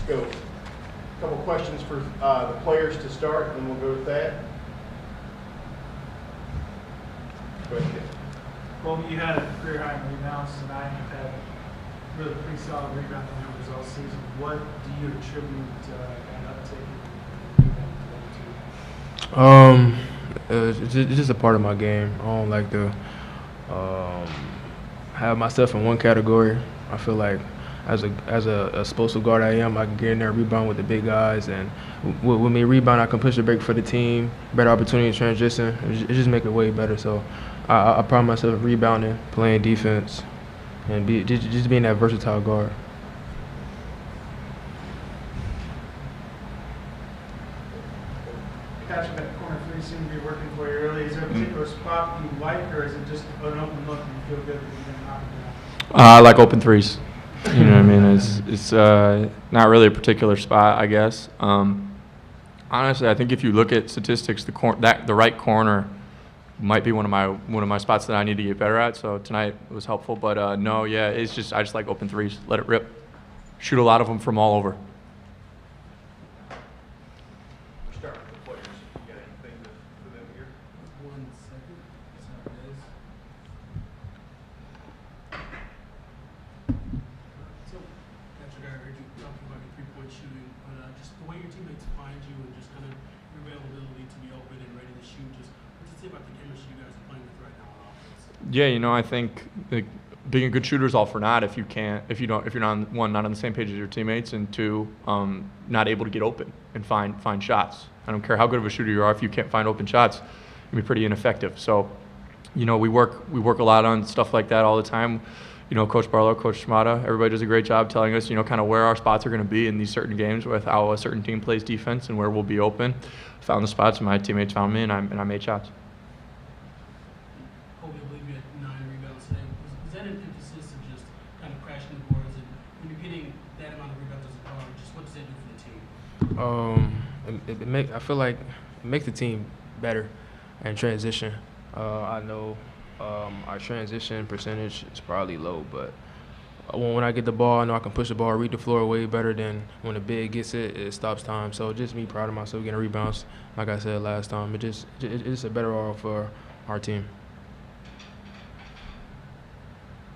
go. A couple questions for the players to start, and then we'll go with that. Go ahead. Well, you had a career high in rebounds tonight. You've had really pretty solid rebounding numbers all season. What do you attribute an uptick in rebounding to? It's just a part of my game. I don't like to have myself in one category. I feel like as a explosive guard I am, I can get in there and rebound with the big guys, and with me rebound, I can push the break for the team, better opportunity in transition. It just make it way better. So I pride myself in rebounding, playing defense, and just being that versatile guard. Catching that corner three seemed to be working for you early. Is there a particular spot you like, or is it just an open look and you feel good that you can knock it down? I like open threes. You know what I mean? It's not really a particular spot, I guess. Honestly, I think if you look at statistics, the right corner might be one of my spots that I need to get better at. So tonight was helpful, but no, yeah, I just like open threes. Let it rip. Shoot a lot of them from all over. Start with the players. You got anything for them here? 1 second. That's how it is. So, Patrick, I heard you talking about your three-point shooting, but just the way your teammates find you and just kind of your availability to be open and ready to shoot. Just what's it say about the chemistry you guys are playing with right now on offense? Yeah, I think being a good shooter is all for naught if you're not on the same page as your teammates, and two, not able to get open and find shots. I don't care how good of a shooter you are, if you can't find open shots, you'll be pretty ineffective. So, we work a lot on stuff like that all the time. Coach Butler, Coach Shimada, everybody does a great job telling us, kind of where our spots are going to be in these certain games with how a certain team plays defense and where we'll be open. Found the spots, and my teammates found me, and I made shots. I believe you had 9 rebounds today. Was that an emphasis of just kind of crashing the boards? And when you're getting that amount of rebounds as a guard, just what does that do for the team? I feel like it makes the team better in transition. I know our transition percentage is probably low, but when I get the ball, I know I can push the ball, read the floor way better than when the big gets it. It stops time. So just me proud of myself getting rebounds. Like I said last time, it's a better role for our team.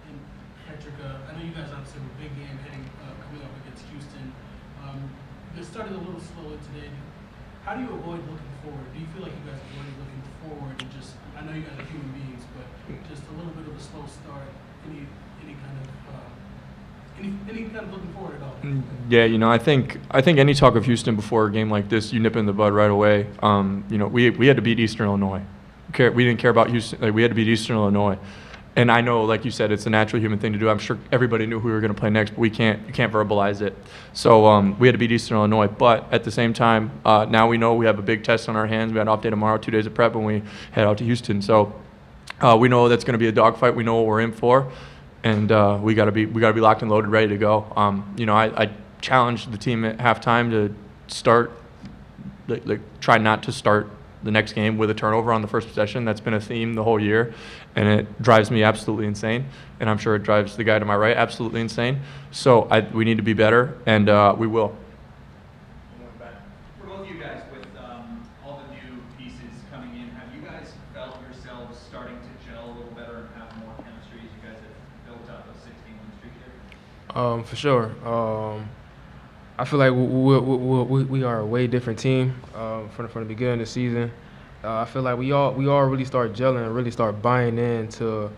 And Patrick, I know you guys obviously have a big game coming up against Houston. You started a little slower today. How do you avoid looking forward? Do you feel like you guys avoid looking forward and just? I know you guys are human beings, but just a little bit of a slow start. Any kind of looking forward at all? Yeah, I think any talk of Houston before a game like this, you nip in the bud right away. We had to beat Eastern Illinois. We didn't care about Houston. We had to beat Eastern Illinois. And I know, like you said, it's a natural human thing to do. I'm sure everybody knew who we were going to play next, but you can't verbalize it. So we had to beat Eastern Illinois. But at the same time, now we know we have a big test on our hands. We had an off day tomorrow, 2 days of prep, when we head out to Houston. So we know that's going to be a dogfight. We know what we're in for, and we got to be locked and loaded, ready to go. I challenged the team at halftime to start, try not to start the next game with a turnover on the first possession. That's been a theme the whole year, and it drives me absolutely insane, and I'm sure it drives the guy to my right absolutely insane. So we need to be better, and we will. For both of you guys, with all the new pieces coming in, have you guys felt yourselves starting to gel a little better and have more chemistry as you guys have built up a 16-win streak here? For sure. I feel like we are a way different team from the beginning of the season. I feel like we all really start gelling and really start buying into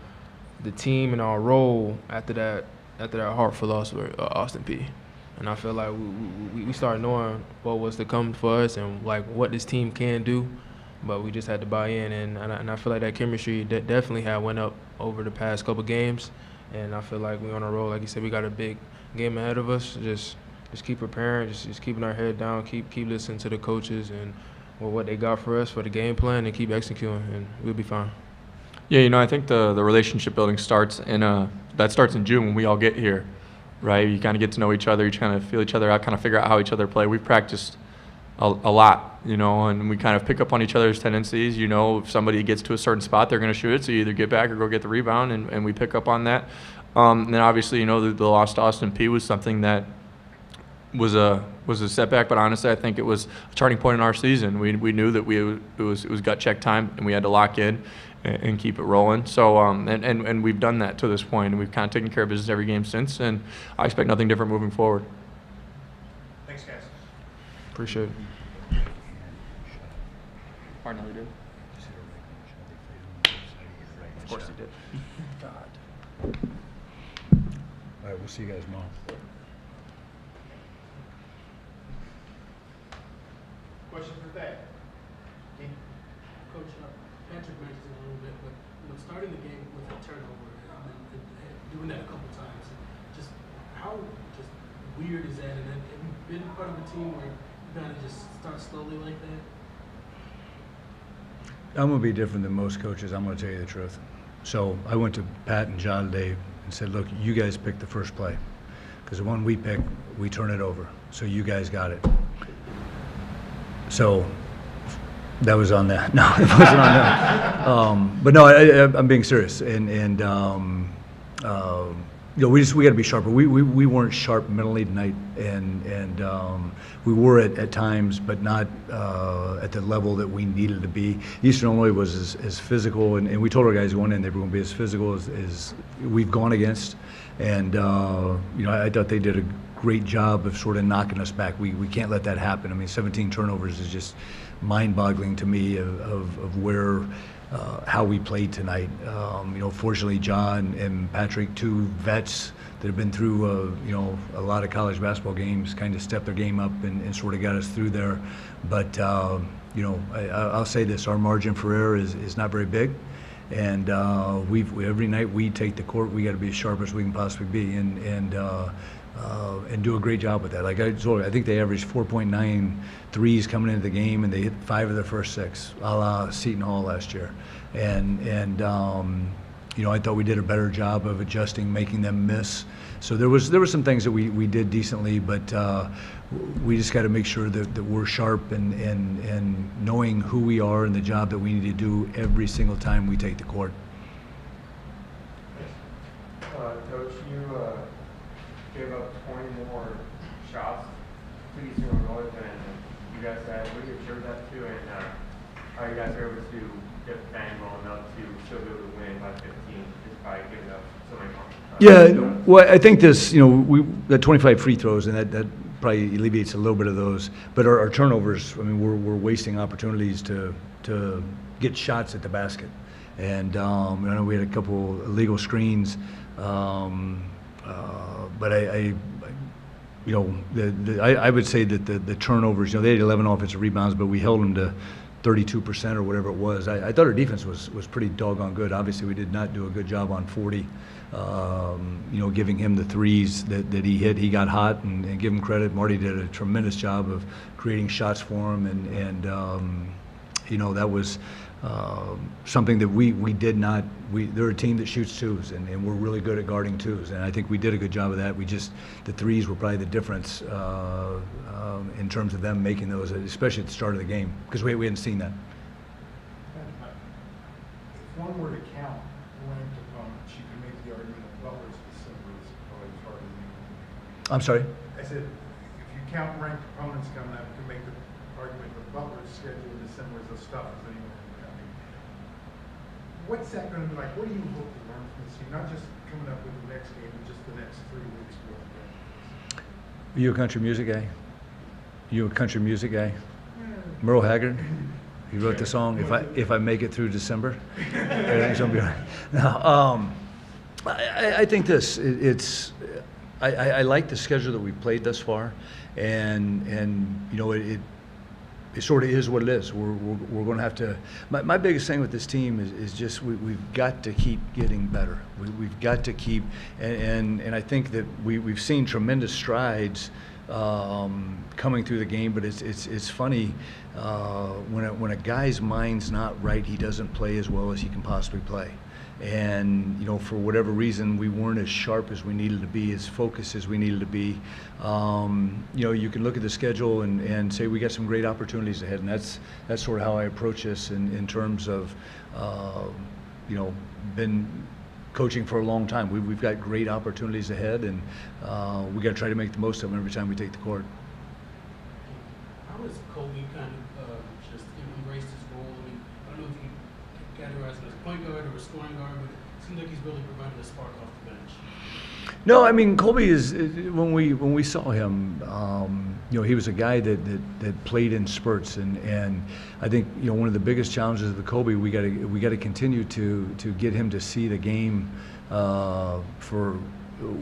the team and our role after that Hartford loss with Austin Peay. And I feel like we started knowing what was to come for us and like what this team can do, but we just had to buy in. And I feel like that chemistry definitely had went up over the past couple games. And I feel like we're on a roll. Like you said, we got a big game ahead of us. Just keep preparing, just keeping our head down, keep listening to the coaches and what they got for us for the game plan, and keep executing, and we'll be fine. Yeah, I think the relationship building starts in June when we all get here, right? You kind of get to know each other, you kind of feel each other out, kind of figure out how each other play. We've practiced a lot, and we kind of pick up on each other's tendencies. If somebody gets to a certain spot, they're going to shoot it, so you either get back or go get the rebound, and we pick up on that. And then obviously, the loss to Austin Peay was something that was a setback, but honestly, I think it was a turning point in our season. We knew that it was gut check time, and we had to lock in and keep it rolling. So and we've done that to this point, and we've kind of taken care of business every game since, and I expect nothing different moving forward. Thanks, guys. Appreciate it. Martinelli did. Of course he did. God. All right, we'll see you guys tomorrow. Question for Thad. Coach, Patrick mentioned it a little bit, but starting the game with a turnover and doing that a couple times, just how weird is that? And have you been part of a team where you kind of just start slowly like that? I'm going to be different than most coaches. I'm going to tell you the truth. So I went to Pat and John today and said, look, you guys pick the first play. Because the one we pick, we turn it over. So you guys got it. So that was on that. No, it wasn't on that. But no, I'm being serious. And you know, we got to be sharper. We weren't sharp mentally tonight, and we were at times, but not at the level that we needed to be. Eastern Illinois was as physical, and we told our guys going in they were going to be as physical as we've gone against. And you know, I thought they did a great job of sort of knocking us back. We can't let that happen. I mean, 17 turnovers is just mind-boggling to me of where. How we played tonight. You know, fortunately, John and Patrick, two vets that have been through, you know, a lot of college basketball games, kind of stepped their game up and sort of got us through there. But, you know, I'll say this, our margin for error is not very big. And every night we take the court, we got to be as sharp as we can possibly be and do a great job with that. Like I told you, I think they averaged 4.9 threes coming into the game, and they hit 5 of their first 6, a la Seton Hall last year. And you know, I thought we did a better job of adjusting, making them miss. So there were some things that we did decently, but we just got to make sure that we're sharp and knowing who we are and the job that we need to do every single time we take the court. Coach, you gave up 20 more shots to Eastern Illinois than you guys had. What do you attribute that to, and how you guys are able to defend well enough to still be able to win by 15 just by giving up so many points? Yeah, well, I think this, you know, the 25 free throws, and that probably alleviates a little bit of those. But our turnovers, I mean, we're wasting opportunities to get shots at the basket. And I know we had a couple illegal screens, but you know, I would say that the turnovers, you know, they had 11 offensive rebounds, but we held them to 32% or whatever it was. I thought our defense was pretty doggone good. Obviously, we did not do a good job on 40. You know, giving him the threes that he hit, he got hot, and give him credit. Marty did a tremendous job of creating shots for him, and you know, that was something that we did not. They're a team that shoots twos, and we're really good at guarding twos, and I think we did a good job of that. The threes were probably the difference in terms of them making those, especially at the start of the game, because we hadn't seen that. If one were to count ranked opponents, you could make the argument that Butler's December is probably harder than anyone. I'm sorry? I said, if you count ranked opponents coming up, you can make the argument that Butler's schedule in December is as tough as anyone in the country. What's that going to be like? What do you hope to learn from this team? Not just coming up with the next game, but just the next 3 weeks worth of games. Are you a country music guy? You a country music guy? Merle Haggard? He wrote the song, If I Make It Through December. Everything's gonna be all right. Now, I think I like the schedule that we've played thus far, and you know, it sort of is what it is. We're going to have to. My biggest thing with this team is just we've got to keep getting better. We've got to keep, and I think that we've seen tremendous strides coming through the game, but it's funny when a guy's mind's not right, he doesn't play as well as he can possibly play. And you know, for whatever reason, we weren't as sharp as we needed to be, as focused as we needed to be. You know, you can look at the schedule and say we got some great opportunities ahead, and that's sort of how I approach this in terms of you know, been coaching for a long time. We've got great opportunities ahead, and we got to try to make the most of them every time we take the court. How has Kobe kind of just embraced his role? I mean, I don't know if you categorize him as a point guard or a scoring guard, but it seems like he's really provided a spark off the bench. No, I mean Kobe is when we saw him, he was a guy that played in spurts, and I think one of the biggest challenges of the Kobe we got to continue to get him to see the game for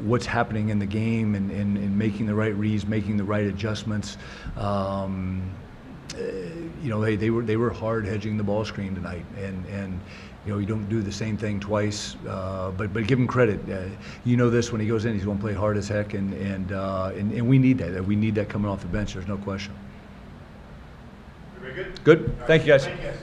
what's happening in the game and making the right reads, making the right adjustments. They were hard hedging the ball screen tonight, and you don't do the same thing twice, but give him credit. This when he goes in, he's going to play hard as heck, and we need that. We need that coming off the bench. There's no question. Everybody good? Good. Thank you, guys. Thank you, guys.